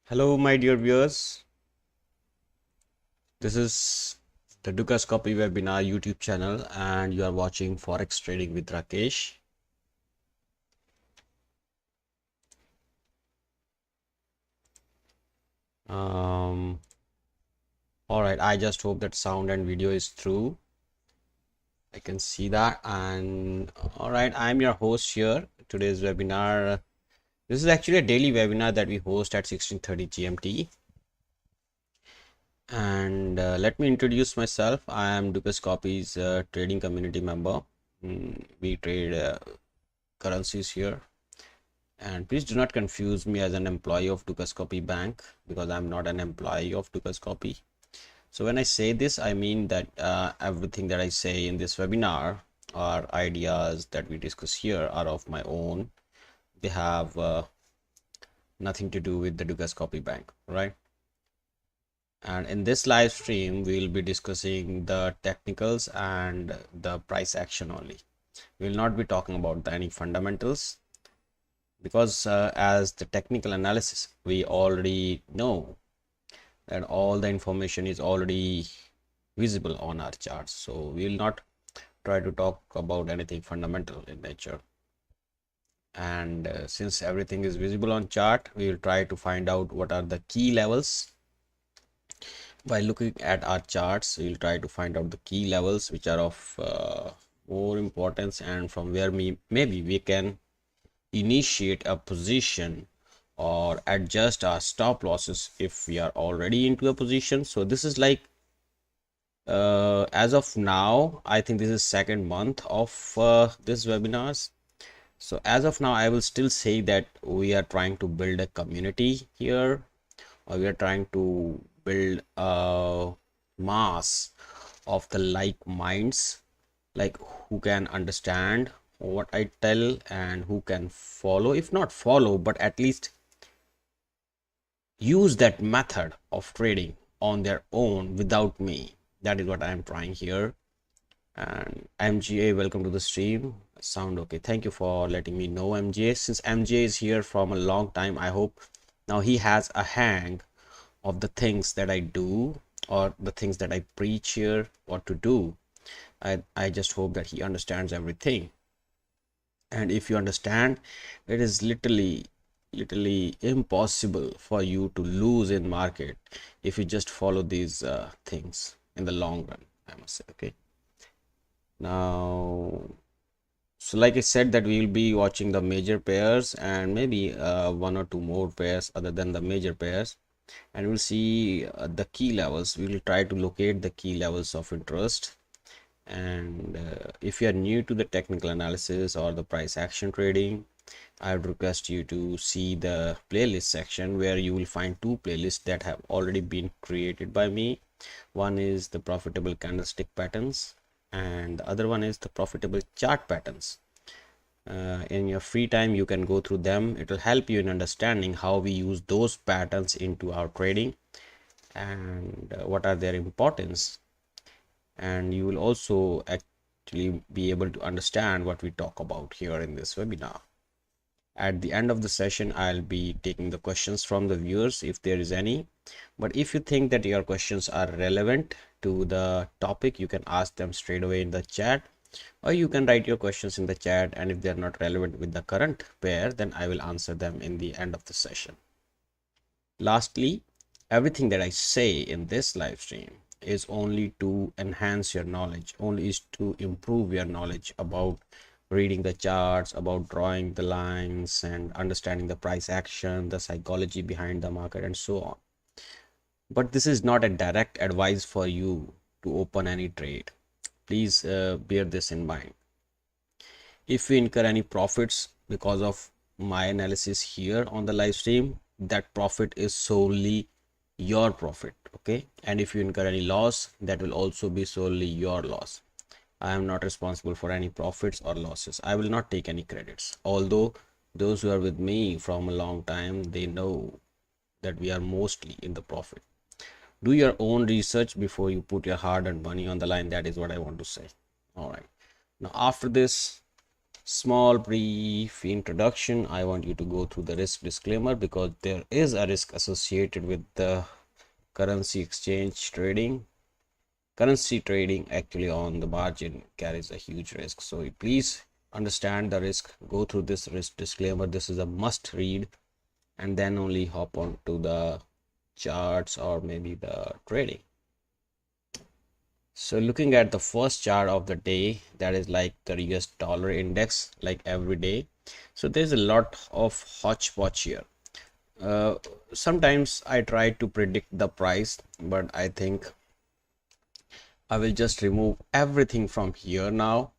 Hello, my dear viewers. This is the Dukas Copy webinar YouTube channel, and you are watching Forex Trading with Rakesh. All right, I just hope that sound and video is through. I can see that. And all right, I'm your host here. Today's webinar. This is actually a daily webinar that we host at 16:30 GMT. And let me introduce myself. I am Dukas Copy's trading community member. We trade currencies here. And please do not confuse me as an employee of Dukas Copy Bank, because I'm not an employee of Dukas Copy. So when I say this, I mean that everything that I say in this webinar or ideas that we discuss here are of my own. They have nothing to do with the Dukas Copy Bank, right? And in this live stream, we will be discussing the technicals and the price action only. We will not be talking about any fundamentals, because as the technical analysis, we already know that all the information is already visible on our charts. So we will not try to talk about anything fundamental in nature. And since everything is visible on chart, we will try to find out what are the key levels. By looking at our charts, we will try to find out the key levels which are of more importance, and from where maybe we can initiate a position or adjust our stop losses if we are already into a position. So this is like as of now, I think this is second month of this webinars. So as of now, I will still say that we are trying to build a community here, or we are trying to build a mass of the like minds, like who can understand what I tell and who can follow, if not follow, but at least use that method of trading on their own without me. That is what I am trying here. And MGA, welcome to the stream. Sound okay? Thank you for letting me know, MGA. Since MGA is here from a long time, I hope now he has a hang of the things that I do, or the things that I preach here, what to do. I just hope that he understands everything. And if you understand, it is literally impossible for you to lose in market if you just follow these things in the long run, I must say. Okay, now, so like I said, that we will be watching the major pairs and maybe one or two more pairs other than the major pairs, and we'll see the key levels. We will try to locate the key levels of interest. And if you are new to the technical analysis or the price action trading, I would request you to see the playlist section, where you will find two playlists that have already been created by me. One is the profitable candlestick patterns, and the other one is the profitable chart patterns. In your free time, you can go through them. It will help you in understanding how we use those patterns into our trading, and what are their importance. And you will also actually be able to understand what we talk about here in this webinar. At the end of the session, I'll be taking the questions from the viewers if there is any. But if you think that your questions are relevant to the topic, you can ask them straight away in the chat, or you can write your questions in the chat, and if they're not relevant with the current pair, then I will answer them in the end of the session. Lastly, everything that I say in this live stream is only to enhance your knowledge, only is to improve your knowledge about reading the charts, about drawing the lines and understanding the price action, the psychology behind the market, and so on. But this is not a direct advice for you to open any trade. Please bear this in mind. If you incur any profits because of my analysis here on the live stream, that profit is solely your profit, okay? And if you incur any loss, that will also be solely your loss. I am not responsible for any profits or losses. I will not take any credits. Although those who are with me from a long time, they know that we are mostly in the profit. Do your own research before you put your hard-earned money on the line. That is what I want to say. All right. Now, after this Small brief introduction. I want you to go through the risk disclaimer because there is a risk associated with the currency exchange trading. Currency trading actually on the margin carries a huge risk, so please understand the risk, go through this risk disclaimer. This is a must read, and then only hop on to the charts or maybe the trading. So looking at the first chart of the day, that is like the US dollar index, like every day. So there's a lot of hodgepodge here. Sometimes I try to predict the price, but I think I will just remove everything from here now,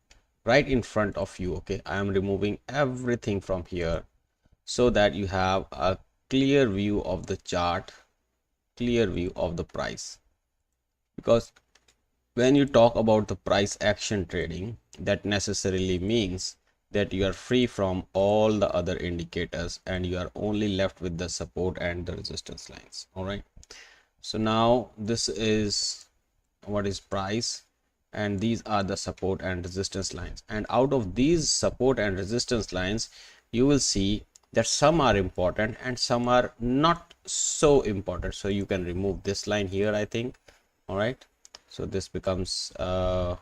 right in front of you. Okay, I am removing everything from here so that you have a clear view of the chart, clear view of the price. Because when you talk about the price action trading, that necessarily means that you are free from all the other indicators and you are only left with the support and the resistance lines. All right, so now this is what is price, and these are the support and resistance lines, and out of these support and resistance lines you will see that some are important and some are not so important. So you can remove this line here, I think. All right, so this becomes a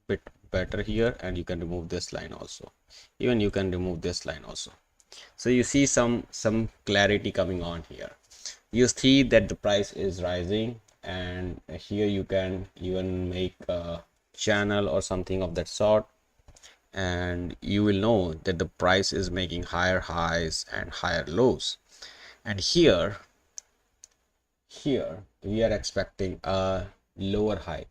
bit better here, and you can remove this line also. Even you can remove this line also. So you see some clarity coming on here. You see that the price is rising, and here you can even make a channel or something of that sort, and you will know that the price is making higher highs and higher lows. And here we are expecting a lower high.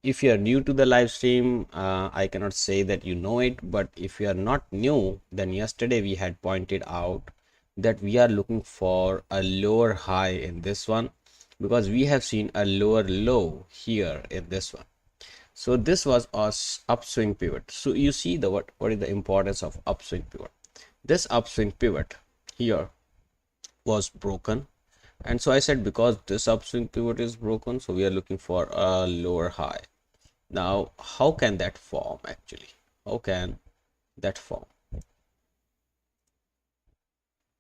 If you are new to the live stream, I cannot say that you know it, but if you are not new, then yesterday we had pointed out that we are looking for a lower high in this one, because we have seen a lower low here in this one. So this was our upswing pivot. So you see the what is the importance of upswing pivot. This upswing pivot here was broken, and so I said, because this upswing pivot is broken, so we are looking for a lower high. Now how can that form actually? How can that form?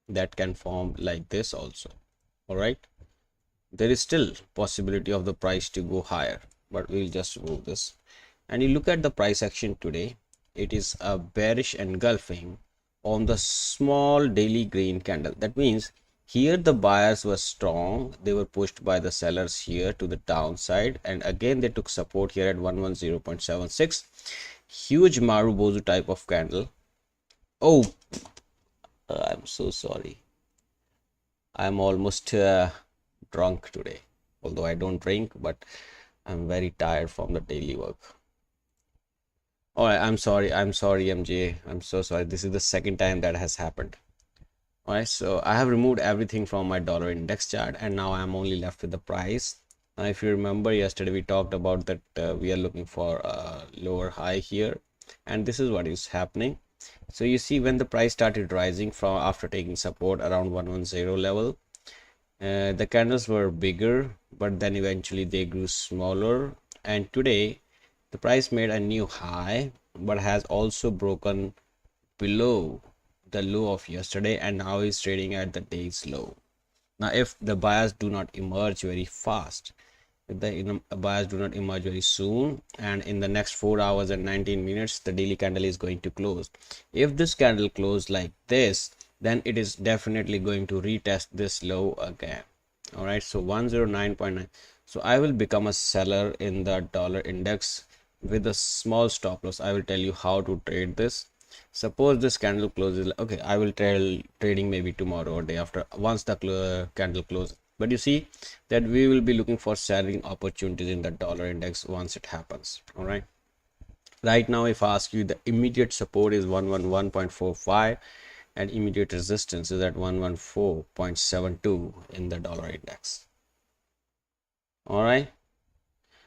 That can form like this also. All right, there is still possibility of the price to go higher, but we'll just remove this. And you look at the price action today, it is a bearish engulfing on the small daily green candle. That means here the buyers were strong, they were pushed by the sellers here to the downside, and again they took support here at 110.76. Huge Marubozu type of candle. Oh, I'm so sorry, I'm almost drunk today, although I don't drink, but I'm very tired from the daily work. All right, I'm sorry, MJ, I'm so sorry. This is the second time that has happened. All right, so I have removed everything from my dollar index chart, and now I'm only left with the price. Now if you remember, yesterday we talked about that we are looking for a lower high here, and this is what is happening. So you see, when the price started rising from after taking support around 110 level, the candles were bigger, but then eventually they grew smaller, and today the price made a new high, but has also broken below the low of yesterday, and now is trading at the day's low. Now if the buyers do not emerge very fast, if the buyers do not emerge very soon, and in the next 4 hours and 19 minutes the daily candle is going to close. If this candle closed like this, then it is definitely going to retest this low again. All right, so 109.9. so I will become a seller in the dollar index with a small stop loss. I will tell you how to trade this. Suppose this candle closes, okay, I will trading maybe tomorrow or day after, once the candle closes. But you see that we will be looking for selling opportunities in the dollar index once it happens. All right, right now if I ask you, the immediate support is 111.45 and immediate resistance is at 114.72 in the dollar index. All right,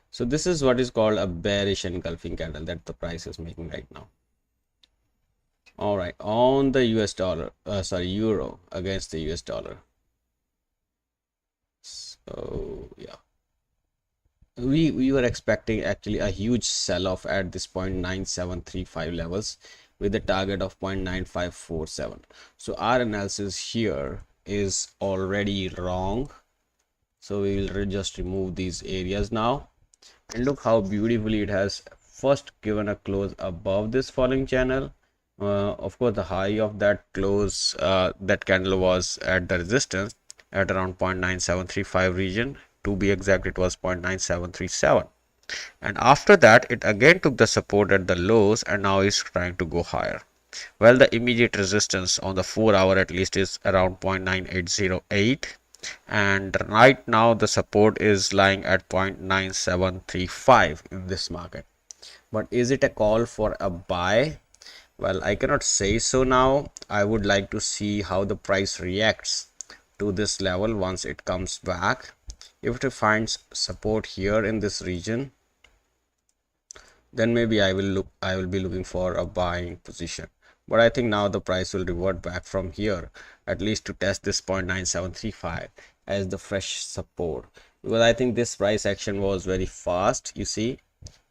so this is what is called a bearish engulfing candle that the price is making right now. All right, on the US dollar, euro against the US dollar. So yeah, we were expecting actually a huge sell-off at this 0.9735 levels with a target of 0.9547. So our analysis here is already wrong. So we will just remove these areas now, and look how beautifully it has first given a close above this falling channel. Of course, the high of that close, that candle was at the resistance at around 0.9735 region. To be exact, it was 0.9737. And after that, it again took the support at the lows and now is trying to go higher. Well, the immediate resistance on the 4 hour at least is around 0.9808, and right now the support is lying at 0.9735 in this market. But is it a call for a buy? Well, I cannot say so now. I would like to see how the price reacts to this level once it comes back. If it finds support here in this region, then maybe I will be looking for a buying position. But I think now the price will revert back from here, at least to test this 0.9735 as the fresh support, because I think this price action was very fast. You see,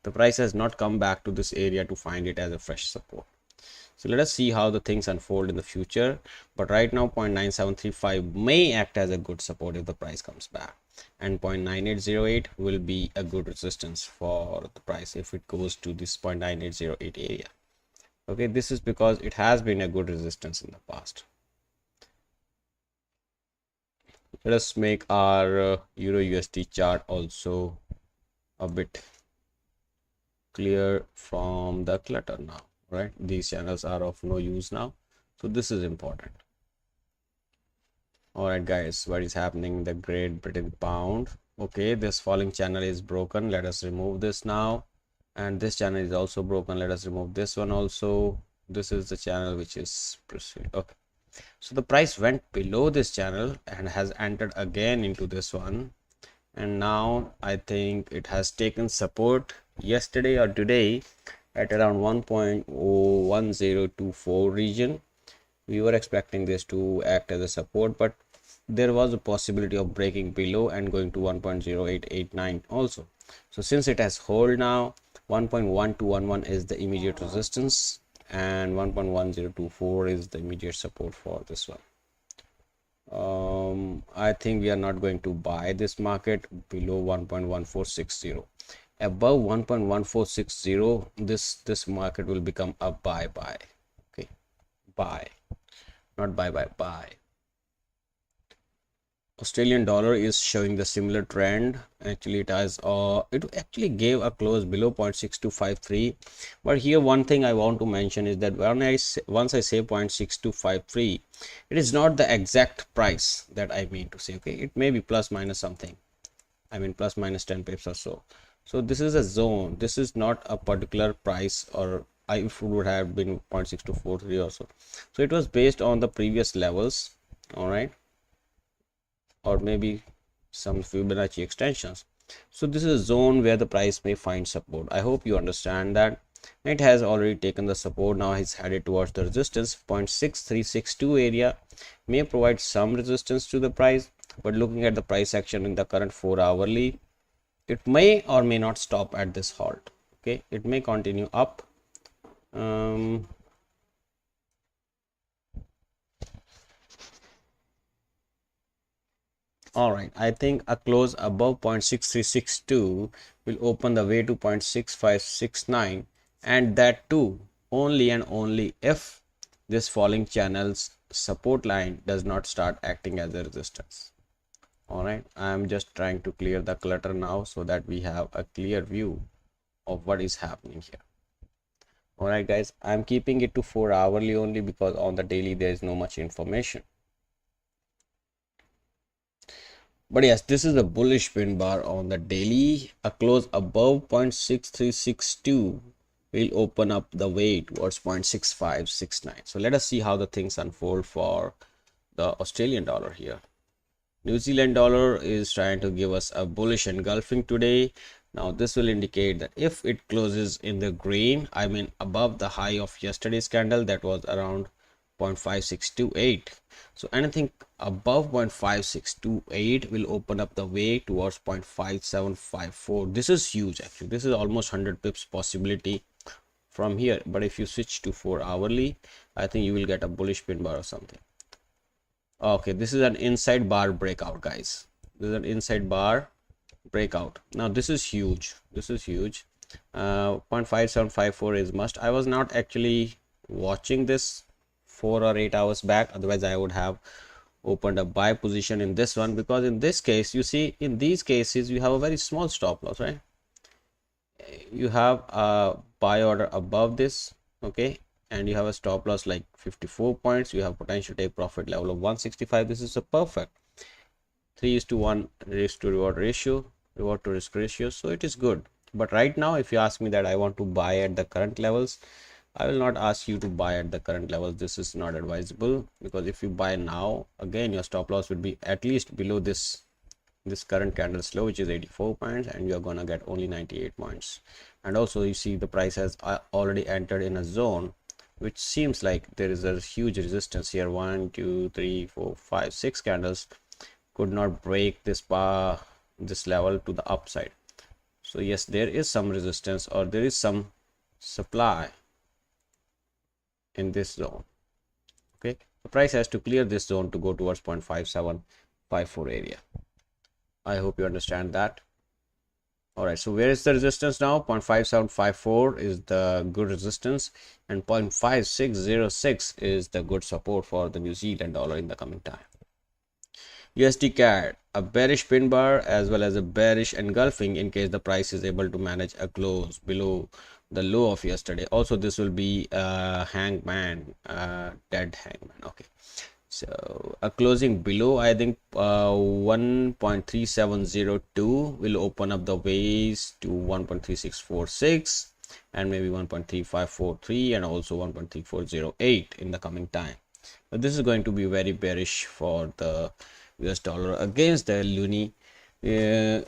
the price has not come back to this area to find it as a fresh support. So let us see how the things unfold in the future. But right now 0.9735 may act as a good support if the price comes back, and 0.9808 will be a good resistance for the price if it goes to this 0.9808 area. Okay, this is because it has been a good resistance in the past. Let us make our Euro USD chart also a bit clear from the clutter now. Right, these channels are of no use now, so this is important. All right guys, what is happening in the Great Britain pound? Okay, this falling channel is broken. Let us remove this now, and this channel is also broken. Let us remove this one also. This is the channel which is proceed. Okay, so the price went below this channel and has entered again into this one, and now I think it has taken support yesterday or today at around 1.1024 region. We were expecting this to act as a support, but there was a possibility of breaking below and going to 1.0889 also. So since it has hold now, 1.1211 is the immediate resistance and 1.1024 is the immediate support for this one. I think we are not going to buy this market below 1.1460. Above 1.1460, this market will become a buy. Okay, buy, not buy. Australian dollar is showing the similar trend. Actually, it actually gave a close below 0.6253. But here one thing I want to mention is that once I say 0.6253, it is not the exact price that I mean to say. Okay, it may be plus minus something. I mean plus minus 10 pips or so. So this is a zone. This is not a particular price, or if it would have been 0.6243 or so. So it was based on the previous levels. All right, or maybe some Fibonacci extensions. So this is a zone where the price may find support. I hope you understand that. It has already taken the support. Now it's headed towards the resistance. 0.6362 area may provide some resistance to the price, but looking at the price action in the current 4-hourly, it may or may not stop at this halt. Okay, it may continue up. All right, I think a close above 0.6362 will open the way to 0.6569, and that too only and only if this falling channel's support line does not start acting as a resistance. All right, I am just trying to clear the clutter now so that we have a clear view of what is happening here. All right guys, I'm keeping it to 4-hourly only because on the daily there is no much information. But yes, this is a bullish pin bar on the daily. A close above 0.6362 will open up the way towards 0.6569. So let us see how the things unfold for the Australian dollar here. New Zealand dollar is trying to give us a bullish engulfing today. Now this will indicate that if it closes in the green, I mean above the high of yesterday's candle, that was around 0.5628. So anything above 0.5628 will open up the way towards 0.5754. This is huge actually. This is almost 100 pips possibility from here. But if you switch to 4 hourly, I think you will get a bullish pin bar or something. Okay, this is an inside bar breakout, guys. This is an inside bar breakout. Now this is huge. This is huge. 0.5754 is must. I was not actually watching this 4 or 8 hours back, otherwise I would have opened a buy position in this one, because in this case, you see, in these cases you have a very small stop loss, right? You have a buy order above this, okay, and you have a stop loss like 54 points. You have potential take profit level of 165. This is a perfect 3:1 risk to reward ratio, reward to risk ratio, so it is good. But right now, if you ask me that I want to buy at the current levels, I will not ask you to buy at the current levels. This is not advisable, because if you buy now, again your stop loss would be at least below this current candle low, which is 84 points, and you're gonna get only 98 points. And also you see the price has already entered in a zone which seems like there is a huge resistance here. 1 2 3 4 5 6 candles could not break this bar, this level to the upside. So yes, there is some resistance, or there is some supply in this zone. Okay, the price has to clear this zone to go towards 0.5754 area. I hope you understand that. All right, so where is the resistance now? 0.5754 is the good resistance, and 0.5606 is the good support for the New Zealand dollar in the coming time. USD CAD, a bearish pin bar as well as a bearish engulfing in case the price is able to manage a close below the low of yesterday. Also, this will be a hangman, dead hangman. Okay, so a closing below, I think 1.3702 will open up the ways to 1.3646 and maybe 1.3543 and also 1.3408 in the coming time. But this is going to be very bearish for the US dollar against the loonie.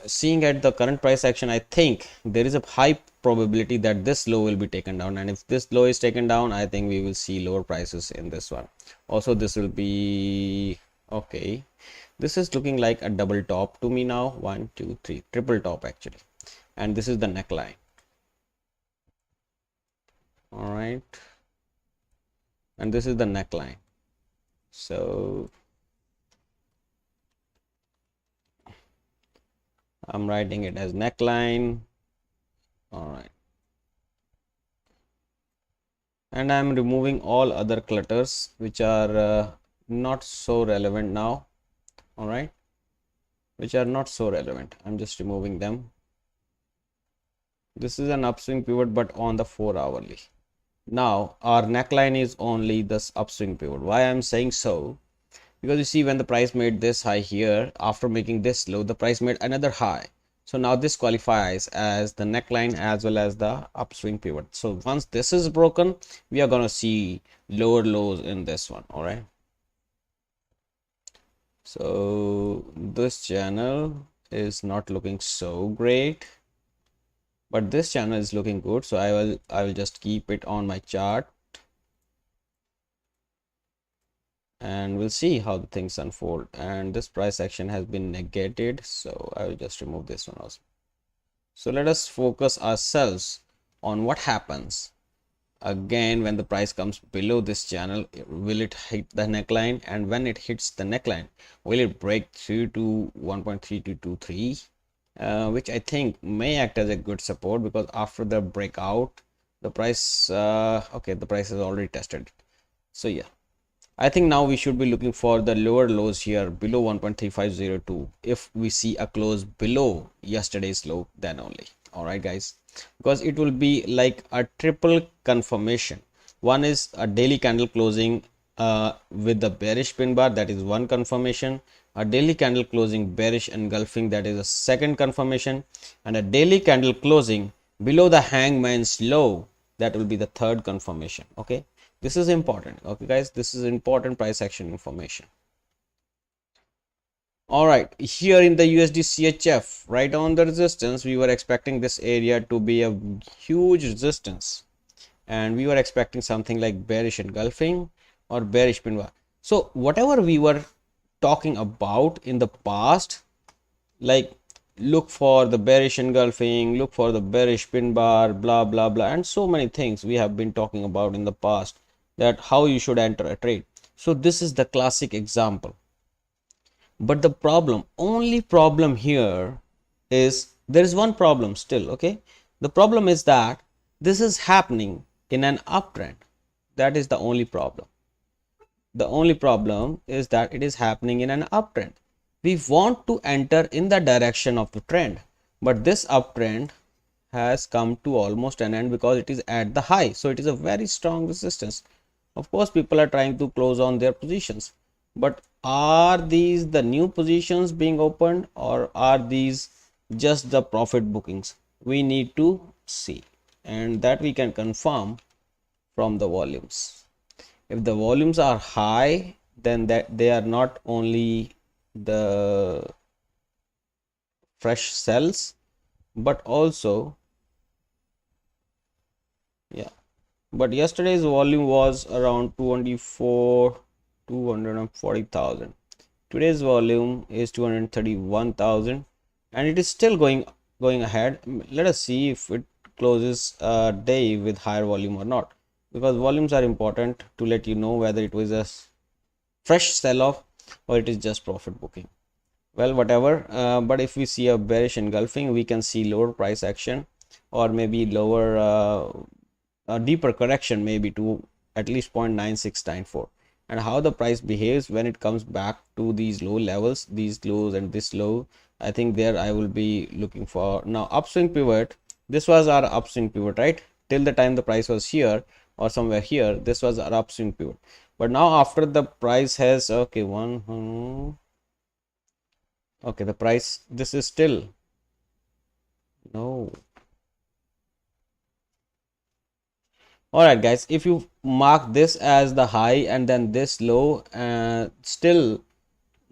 Seeing at the current price action, I think there is a high probability that this low will be taken down, and if this low is taken down, I think we will see lower prices in this one. Also, this will be okay. This is looking like a double top to me now. 1 2 3 triple top actually, and this is the neckline. All right, and this is the neckline. So I'm writing it as neckline. All right, and I'm removing all other clutters which are not so relevant now. All right, which are not so relevant. I'm just removing them. This is an upswing pivot, but on the 4 hourly. Now our neckline is only this upswing pivot. Why I'm saying so? Because you see, when the price made this high here, after making this low, the price made another high. So now this qualifies as the neckline as well as the upswing pivot. So once this is broken, we are going to see lower lows in this one. All right. So this channel is not looking so great, but this channel is looking good. So I will just keep it on my chart, and we'll see how the things unfold. And this price action has been negated, so I will just remove this one also. So let us focus ourselves on what happens again when the price comes below this channel. Will it hit the neckline? And when it hits the neckline, will it break through to 1.3223, which I think may act as a good support, because after the breakout, the price okay, the price has already tested it. So yeah, I think now we should be looking for the lower lows here below 1.3502. If we see a close below yesterday's low, then only. All right, guys, because it will be like a triple confirmation. One is a daily candle closing with the bearish pin bar, that is one confirmation. A daily candle closing bearish engulfing, that is a second confirmation. And a daily candle closing below the hangman's low, that will be the third confirmation. Okay, this is important. Okay, guys, this is important price action information. All right, here in the USD CHF, right on the resistance, we were expecting this area to be a huge resistance, and we were expecting something like bearish engulfing, or bearish pin bar. So whatever we were talking about in the past, like look for the bearish engulfing, look for the bearish pin bar, blah blah blah, and so many things we have been talking about in the past, that how you should enter a trade. So this is the classic example. But the only problem here is there is one problem still. Okay, the problem is that this is happening in an uptrend. That is the only problem. The only problem is that it is happening in an uptrend. We want to enter in the direction of the trend, but this uptrend has come to almost an end because it is at the high. So it is a very strong resistance. Of course, people are trying to close on their positions, but are these the new positions being opened, or are these just the profit bookings? We need to see, and that we can confirm from the volumes. If the volumes are high, then that they are not only the fresh sells, but also, yeah, but yesterday's volume was around 240,000. Today's volume is 231,000, and it is still going ahead. Let us see if it closes a day with higher volume or not, because volumes are important to let you know whether it was a fresh sell-off or it is just profit booking. Well, whatever, but if we see a bearish engulfing, we can see lower price action, or maybe lower a deeper correction, maybe to at least 0.9694. And how the price behaves when it comes back to these low levels, these lows and this low, I think there I will be looking for. Now upswing pivot, this was our upswing pivot, right? Till the time the price was here or somewhere here, this was our upswing pivot. But now after the price has, okay, okay, the price, this is still, no. All right, guys, if you mark this as the high and then this low, still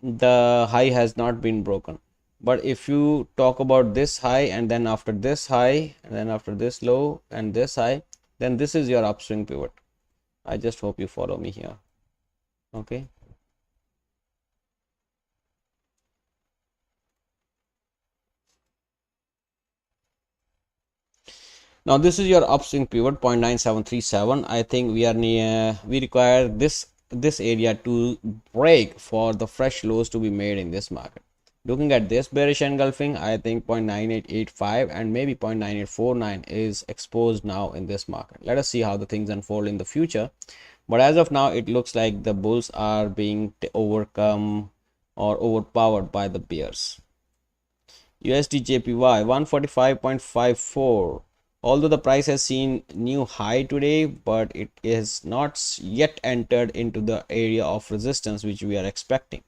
the high has not been broken. But if you talk about this high and then after this high and then after this low and this high, then this is your upswing pivot. I just hope you follow me here. Okay. Now this is your upswing pivot 0.9737. I think we are near, we require this area to break for the fresh lows to be made in this market. Looking at this bearish engulfing, I think 0.9885 and maybe 0.9849 is exposed now in this market. Let us see how the things unfold in the future. But as of now, it looks like the bulls are being overcome or overpowered by the bears. USD JPY 145.54. Although the price has seen new high today, but it is not yet entered into the area of resistance which we are expecting.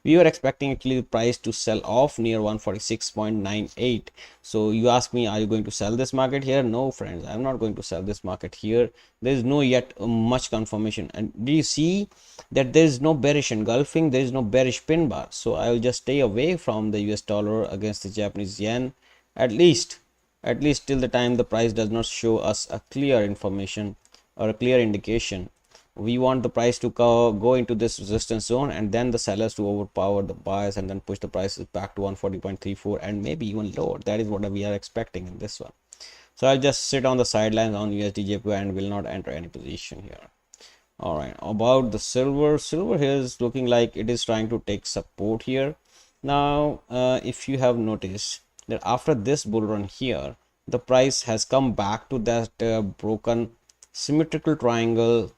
We were expecting actually the price to sell off near 146.98. So you ask me, are you going to sell this market here? No, friends, I'm not going to sell this market here. There is no yet much confirmation. And do you see that there is no bearish engulfing, there is no bearish pin bar? So I will just stay away from the US dollar against the Japanese yen, at least till the time the price does not show us a clear information or a clear indication. We want the price to go into this resistance zone and then the sellers to overpower the buyers and then push the prices back to 140.34 and maybe even lower. That is what we are expecting in this one. So I'll just sit on the sidelines on USD JPY and will not enter any position here. All right, about the silver here is looking like it is trying to take support here. Now if you have noticed that after this bull run here, the price has come back to that broken symmetrical triangle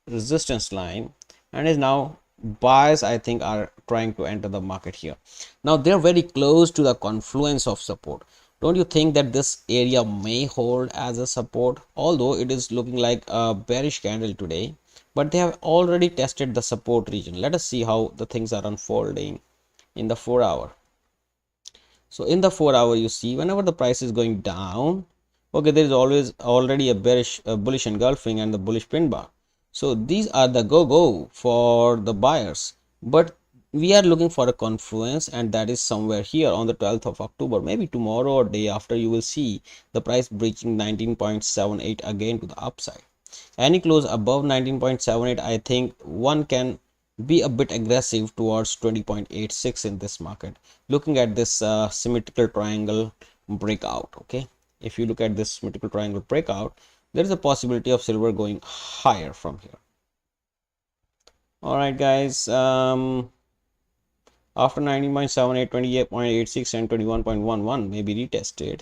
resistance line and is now, buyers I think are trying to enter the market here. Now they're very close to the confluence of support. Don't you think that this area may hold as a support? Although it is looking like a bearish candle today, but they have already tested the support region. Let us see how the things are unfolding in the 4-hour. So in the 4-hour, you see whenever the price is going down, okay, there is always already a bullish engulfing and the bullish pin bar. So these are the go for the buyers, but we are looking for a confluence, and that is somewhere here on the 12th of October. Maybe tomorrow or day after, you will see the price breaching 19.78 again to the upside. Any close above 19.78, I think one can be a bit aggressive towards 20.86 in this market, looking at this symmetrical triangle breakout. Okay, if you look at this symmetrical triangle breakout, there is a possibility of silver going higher from here. All right, guys, after 19.78, 28.86 and 21.11 may be retested,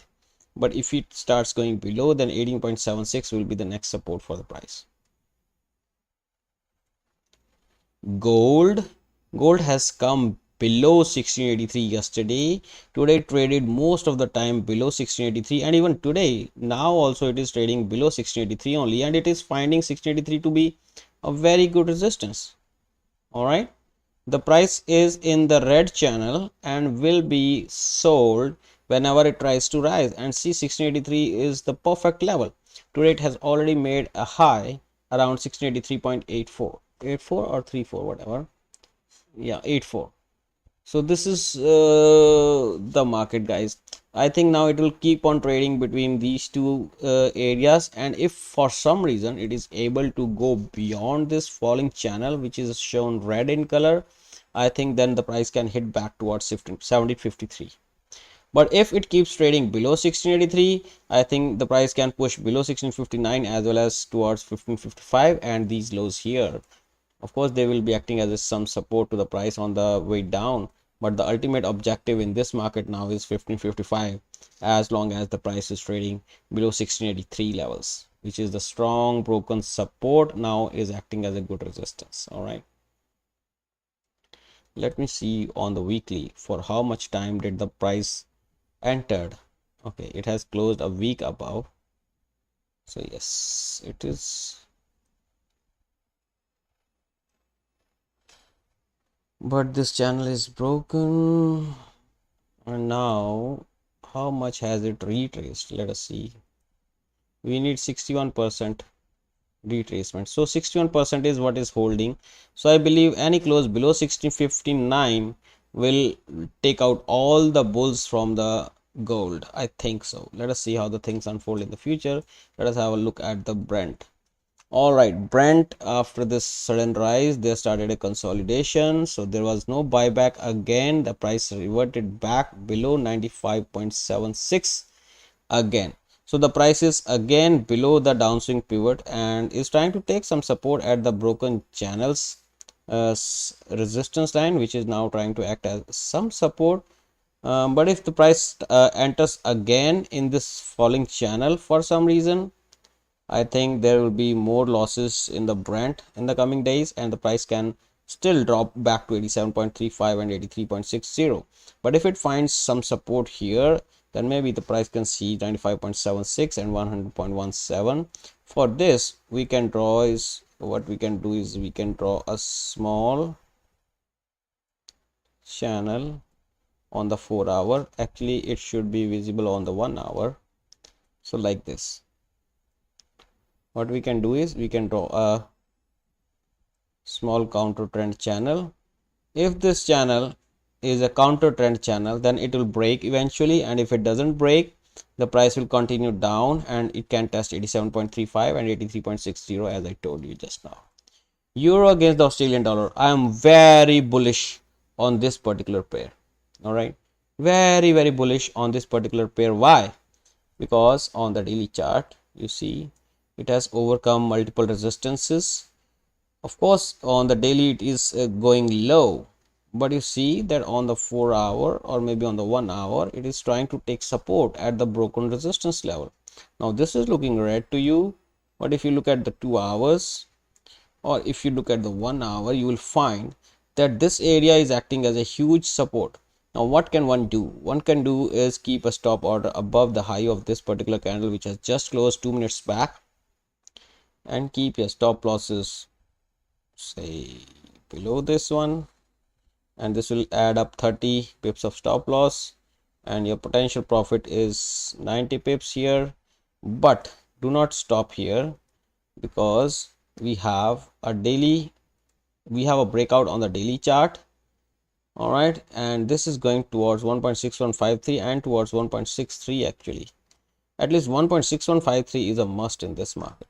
but if it starts going below, then 18.76 will be the next support for the price. Gold has come below 1683 yesterday. Today traded most of the time below 1683, and even today now also it is trading below 1683 only, and it is finding 1683 to be a very good resistance. All right, the price is in the red channel and will be sold whenever it tries to rise, and see 1683 is the perfect level. Today it has already made a high around 1683.84 or 34, whatever. Yeah, 84. So this is the market, guys. I think now it will keep on trading between these two areas, and if for some reason it is able to go beyond this falling channel, which is shown red in color, I think then the price can hit back towards 1753. But if it keeps trading below 1683, I think the price can push below 1659 as well as towards 1555, and these lows here, of course, they will be acting as some support to the price on the way down, but the ultimate objective in this market now is 1555, as long as the price is trading below 1683 levels, which is the strong broken support, now is acting as a good resistance. All right, let me see on the weekly for how much time did the price entered. Okay, it has closed a week above, so yes, it is. But this channel is broken, and now how much has it retraced? Let us see. We need 61% retracement, so 61% is what is holding. So I believe any close below 1659 will take out all the bulls from the gold. I think so. Let us see how the things unfold in the future. Let us have a look at the Brent. All right, Brent, after this sudden rise, they started a consolidation, so there was no buyback again. The price reverted back below 95.76 again. So the price is again below the downswing pivot and is trying to take some support at the broken channels resistance line, which is now trying to act as some support. But if the price enters again in this falling channel for some reason, I think there will be more losses in the Brent in the coming days, and the price can still drop back to 87.35 and 83.60. But if it finds some support here, then maybe the price can see 95.76 and 100.17. For this, we can draw is what we can do is we can draw a small channel on the 4 hour. Actually, it should be visible on the 1 hour. So like this. What we can do is we can draw a small counter trend channel. If this channel is a counter trend channel, then it will break eventually, and if it doesn't break, the price will continue down and it can test 87.35 and 83.60 as I told you just now. Euro against the Australian dollar, I am very bullish on this particular pair. All right, very bullish on this particular pair. Why? Because on the daily chart, you see it has overcome multiple resistances. Of course, on the daily it is going low, but you see that on the 4 hour or maybe on the 1 hour, it is trying to take support at the broken resistance level. Now this is looking red to you, but if you look at the 2 hours or if you look at the 1 hour, you will find that this area is acting as a huge support. Now what can one do? One can do is keep a stop order above the high of this particular candle, which has just closed 2 minutes back, and keep your stop losses say below this one, and this will add up 30 pips of stop loss, and your potential profit is 90 pips here. But do not stop here, because we have a breakout on the daily chart. All right, and this is going towards 1.6153 and towards 1.63. actually at least 1.6153 is a must in this market.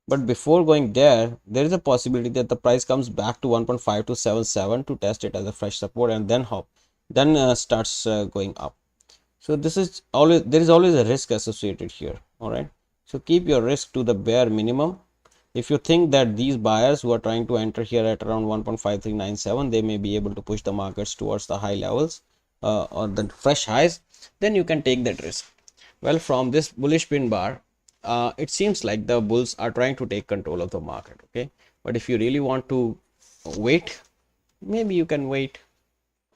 But before going there, there is a possibility that the price comes back to 1.5277 to test it as a fresh support and then hop, then starts going up. So this is always, there is always a risk associated here. All right. So keep your risk to the bare minimum. If you think that these buyers who are trying to enter here at around 1.5397, they may be able to push the markets towards the high levels or the fresh highs, then you can take that risk. Well, from this bullish pin bar, it seems like the bulls are trying to take control of the market. Okay. But if you really want to wait, maybe you can wait,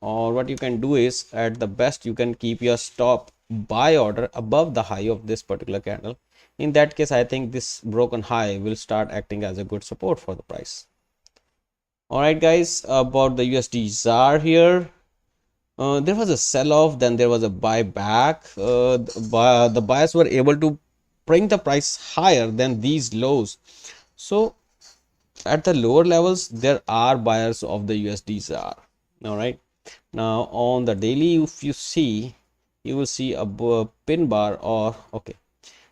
or what you can do is, at the best, you can keep your stop buy order above the high of this particular candle. In that case, I think this broken high will start acting as a good support for the price. All right, guys, about the USD ZAR here, there was a sell-off, then there was a buyback. The buyers were able to bring the price higher than these lows. So at the lower levels, there are buyers of the USD ZAR. All right. Now on the daily, if you see, you will see a pin bar, or okay.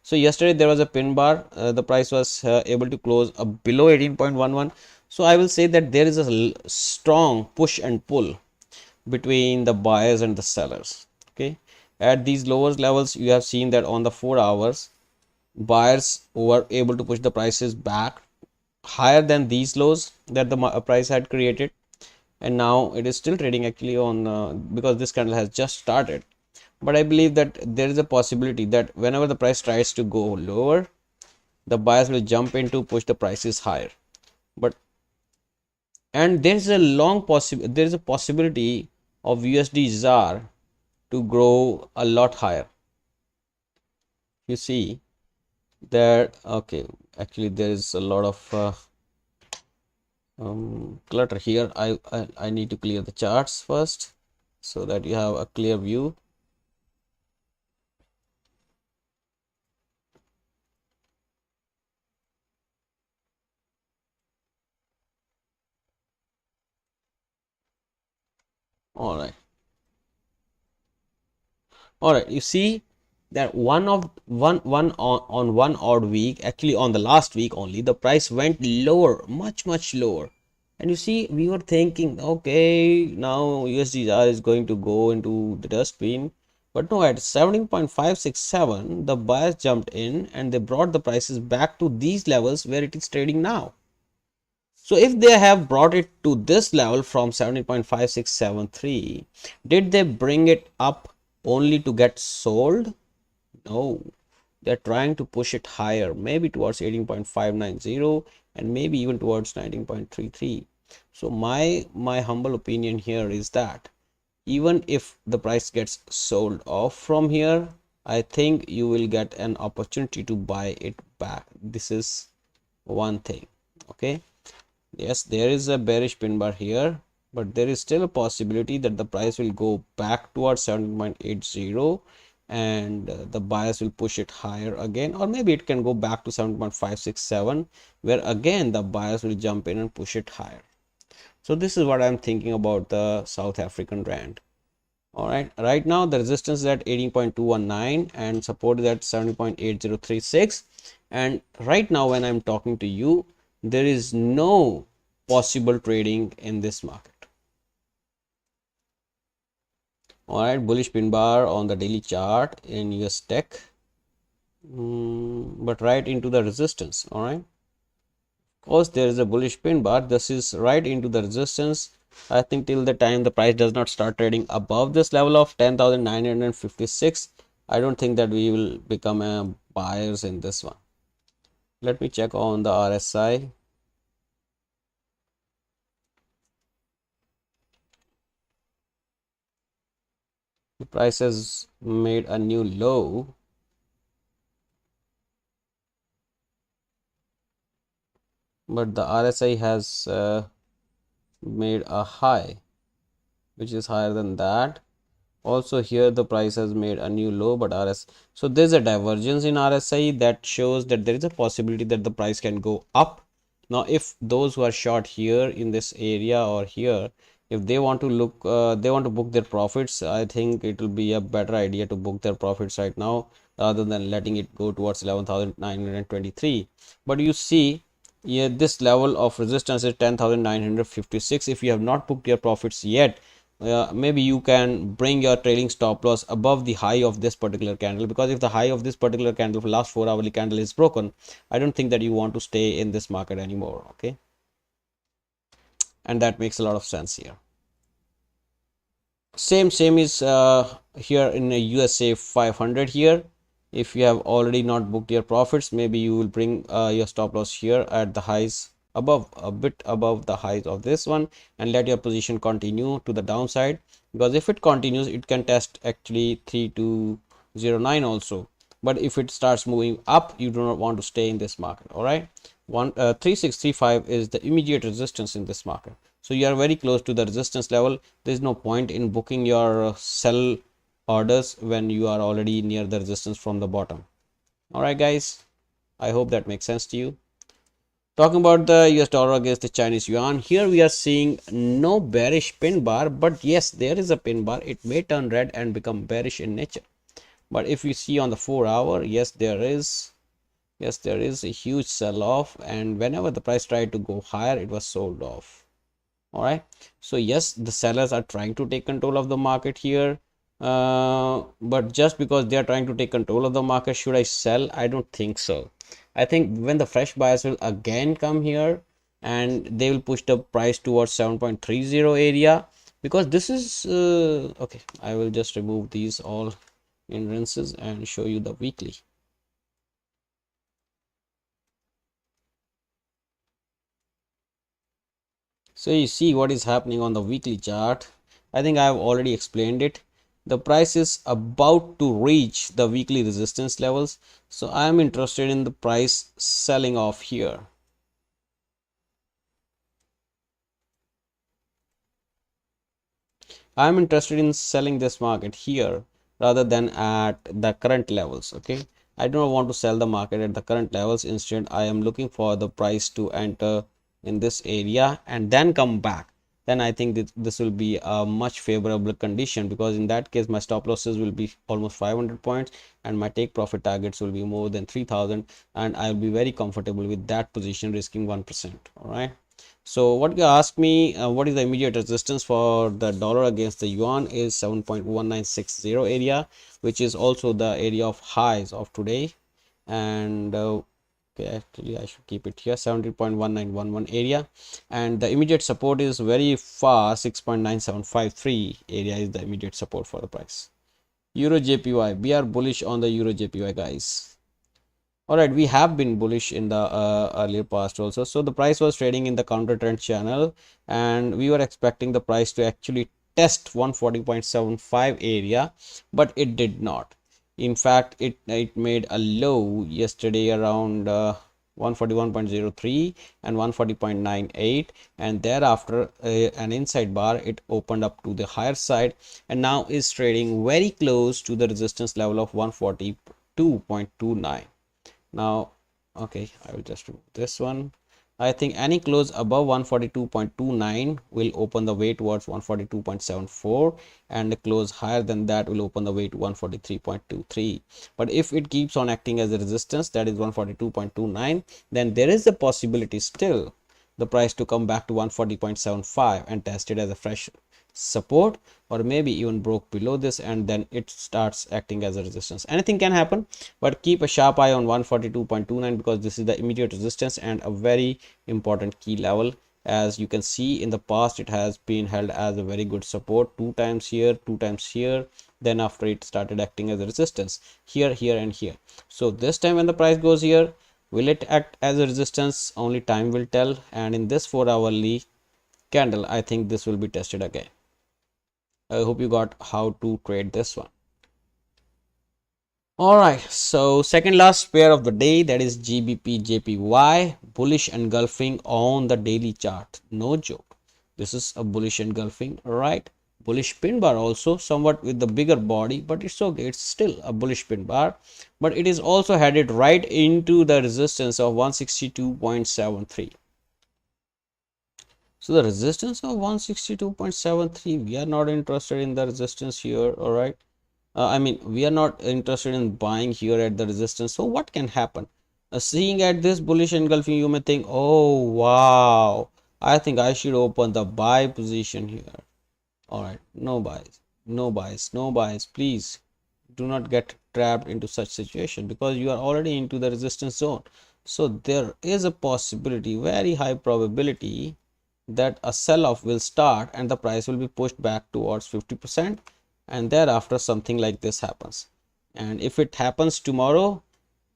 So yesterday there was a pin bar. The price was able to close below 18.11. So I will say that there is a strong push and pull between the buyers and the sellers. Okay. At these lower levels, you have seen that on the 4 hours, buyers were able to push the prices back higher than these lows that the price had created, and now it is still trading actually on because this candle has just started. But I believe that there is a possibility that whenever the price tries to go lower, the buyers will jump in to push the prices higher. But and there is a there is a possibility of USD ZAR to grow a lot higher. You see that, okay, actually there is a lot of clutter here. I need to clear the charts first so that you have a clear view. All right. All right, you see that one on one odd week, actually on the last week only, the price went lower, much lower. And you see, we were thinking, okay, now USDR is going to go into the dustbin. But no, at 17.567, the buyers jumped in and they brought the prices back to these levels where it is trading now. So if they have brought it to this level from 17.5673, did they bring it up only to get sold? No, they're trying to push it higher, maybe towards 18.590 and maybe even towards 19.33. So my humble opinion here is that even if the price gets sold off from here, I think you will get an opportunity to buy it back. This is one thing. Okay. Yes, there is a bearish pin bar here, but there is still a possibility that the price will go back towards 7.80 and the buyers will push it higher again, or maybe it can go back to 7.567 where again the buyers will jump in and push it higher. So this is what I'm thinking about the South African rand. All right, right now the resistance is at 18.219 and support is at 7.8036, and right now when I'm talking to you, there is no possible trading in this market. All right, bullish pin bar on the daily chart in US tech, but right into the resistance. All right, of course there is a bullish pin bar. This is right into the resistance. I think till the time the price does not start trading above this level of 10,956, I don't think that we will become buyers in this one. Let me check on the RSI. The price has made a new low, but the RSI has made a high which is higher than that. Also here the price has made a new low, but so there's a divergence in RSI that shows that there is a possibility that the price can go up. Now if those who are short here in this area or here, If they want to look, they want to book their profits, I think it will be a better idea to book their profits right now rather than letting it go towards 11,923. But you see, yeah, this level of resistance is 10,956. If you have not booked your profits yet, maybe you can bring your trailing stop loss above the high of this particular candle, because if the high of this particular candle for last 4 hourly candle is broken, I don't think that you want to stay in this market anymore. Okay, and that makes a lot of sense here. Same is here in a USA 500 here. If you have already not booked your profits, maybe you will bring your stop loss here at the highs above, a bit above the highs of this one, and let your position continue to the downside, because if it continues it can test actually 3209 also. But if it starts moving up, you do not want to stay in this market. All right, 3635 is the immediate resistance in this market. So you are very close to the resistance level. There is no point in booking your sell orders when you are already near the resistance from the bottom. All right, guys, I hope that makes sense to you. Talking about the US dollar against the Chinese yuan, here we are seeing no bearish pin bar, but yes, there is a pin bar. It may turn red and become bearish in nature. But if you see on the 4 hour, yes, there is a huge sell off, and whenever the price tried to go higher, it was sold off. All right, so yes, the sellers are trying to take control of the market here, but just because they are trying to take control of the market, should I sell? I don't think so. I think when the fresh buyers will again come here, and they will push the price towards 7.30 area, because this is okay, I will just remove these all hindrances and show you the weekly. So you see what is happening on the weekly chart. I think I have already explained it. The price is about to reach the weekly resistance levels. So I am interested in the price selling off here. I am interested in selling this market here rather than at the current levels. Okay, I don't want to sell the market at the current levels. Instead, I am looking for the price to enter in this area and then come back. Then I think that this will be a much favorable condition, because in that case my stop losses will be almost 500 points and my take profit targets will be more than 3000, and I will be very comfortable with that position, risking 1%. All right. So what you ask me, what is the immediate resistance for the dollar against the yuan is 7.1960 area, which is also the area of highs of today. And okay, actually I should keep it here, 70.1911 area, and the immediate support is very far, 6.9753 area is the immediate support for the price. Euro JPY, we are bullish on the Euro JPY, guys. All right, we have been bullish in the earlier past also. So the price was trading in the counter trend channel, and we were expecting the price to actually test 140.75 area, but it did not. In fact, it made a low yesterday around 141.03 and 140.98, and thereafter an inside bar, it opened up to the higher side and now is trading very close to the resistance level of 142.29. Now, okay, I will just remove this one. I think any close above 142.29 will open the way towards 142.74, and a close higher than that will open the way to 143.23. But if it keeps on acting as a resistance, that is 142.29, then there is a possibility still the price to come back to 140.75 and test it as a fresh support, or maybe even broke below this and then it starts acting as a resistance. Anything can happen, but keep a sharp eye on 142.29, because this is the immediate resistance and a very important key level. As you can see, in the past it has been held as a very good support, 2 times here, 2 times here, then after it started acting as a resistance here, here and here. So this time when the price goes here, will it act as a resistance? Only time will tell. And in this 4 hourly candle, I think this will be tested again. I hope you got how to trade this one. All right, so second last pair of the day, that is GBP JPY, bullish engulfing on the daily chart. No joke, this is a bullish engulfing, right? Bullish pin bar also, somewhat with the bigger body, but it's okay, it's still a bullish pin bar, but it is also headed right into the resistance of 162.73. So the resistance of 162.73, we are not interested in the resistance here. All right. I mean, we are not interested in buying here at the resistance. So what can happen? Seeing at this bullish engulfing, you may think, oh wow, I think I should open the buy position here. All right, no buys, no buys, no buys. Please do not get trapped into such situation because you are already into the resistance zone. So there is a possibility, very high probability, that a sell-off will start and the price will be pushed back towards 50%, and thereafter something like this happens. And if it happens tomorrow,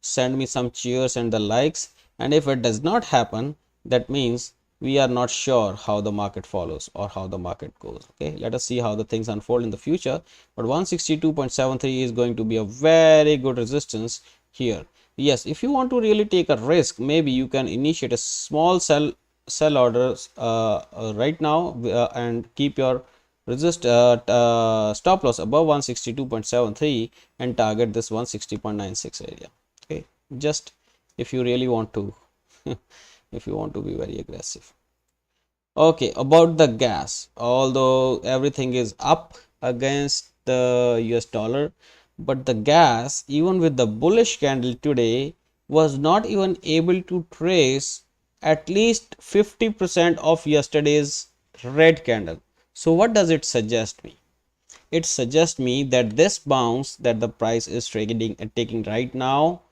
send me some cheers and the likes. And if it does not happen, that means we are not sure how the market follows or how the market goes. Okay, let us see how the things unfold in the future. But 162.73 is going to be a very good resistance here. Yes, if you want to really take a risk, maybe you can initiate a small sell orders right now and keep your stop loss above 162.73 and target this 160.96 area. Okay, just if you really want to if you want to be very aggressive. Okay, about the gas, although everything is up against the US dollar, but the gas, even with the bullish candle today, was not even able to trace at least 50% of yesterday's red candle. So what does it suggest me? It suggests me that this bounce that the price is taking right now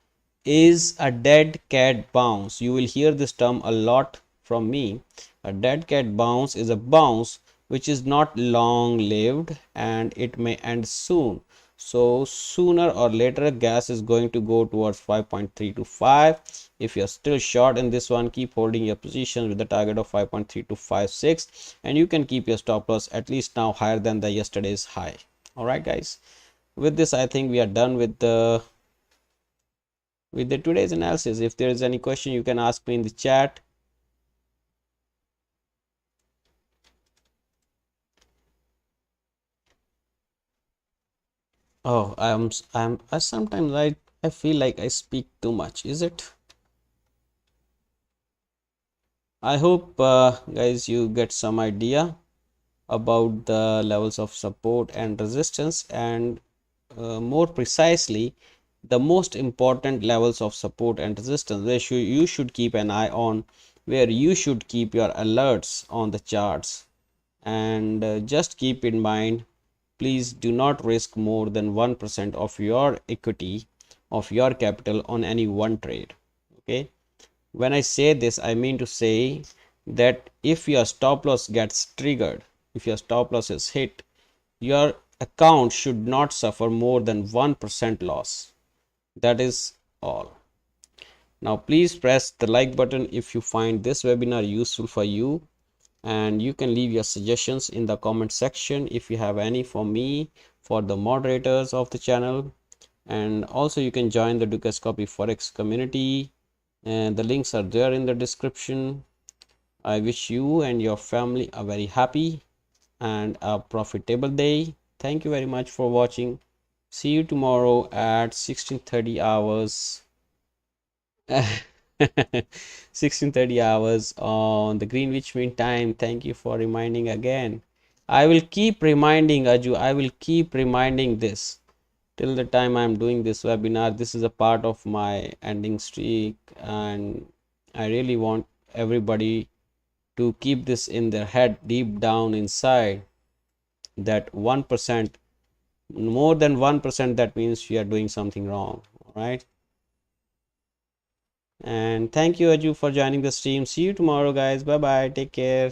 is a dead cat bounce. You will hear this term a lot from me. A dead cat bounce is a bounce which is not long lived and it may end soon. So sooner or later gas is going to go towards 5.3 to 5. If you're still short in this one, keep holding your position with the target of 5.3 to 5.6, and you can keep your stop loss at least now higher than the yesterday's high. All right guys, with this I think we are done with the today's analysis. If there is any question, you can ask me in the chat. Oh, I sometimes I feel like I speak too much. Is it? I hope guys you get some idea about the levels of support and resistance, and more precisely the most important levels of support and resistance where you should keep an eye on, where you should keep your alerts on the charts. And just keep in mind, please do not risk more than 1% of your equity, of your capital, on any one trade. Okay, when I say this, I mean to say that if your stop loss gets triggered, if your stop loss is hit, your account should not suffer more than 1% loss. That is all. Now please press the like button if you find this webinar useful for you, and you can leave your suggestions in the comment section if you have any for me, for the moderators of the channel. And also you can join the Ducascopy Forex community, and the links are there in the description. I wish you and your family a very happy and a profitable day. Thank you very much for watching. See you tomorrow at 16:30 hours. 16:30 hours on the Greenwich Mean Time. Thank you for reminding again. I will keep reminding, Aju. I will keep reminding this till the time I'm doing this webinar. This is a part of my ending streak, and I really want everybody to keep this in their head deep down inside, that 1%, more than 1%, that means you are doing something wrong. All right. And thank you, Aju, for joining the stream. See you tomorrow, guys. Bye bye. Take care.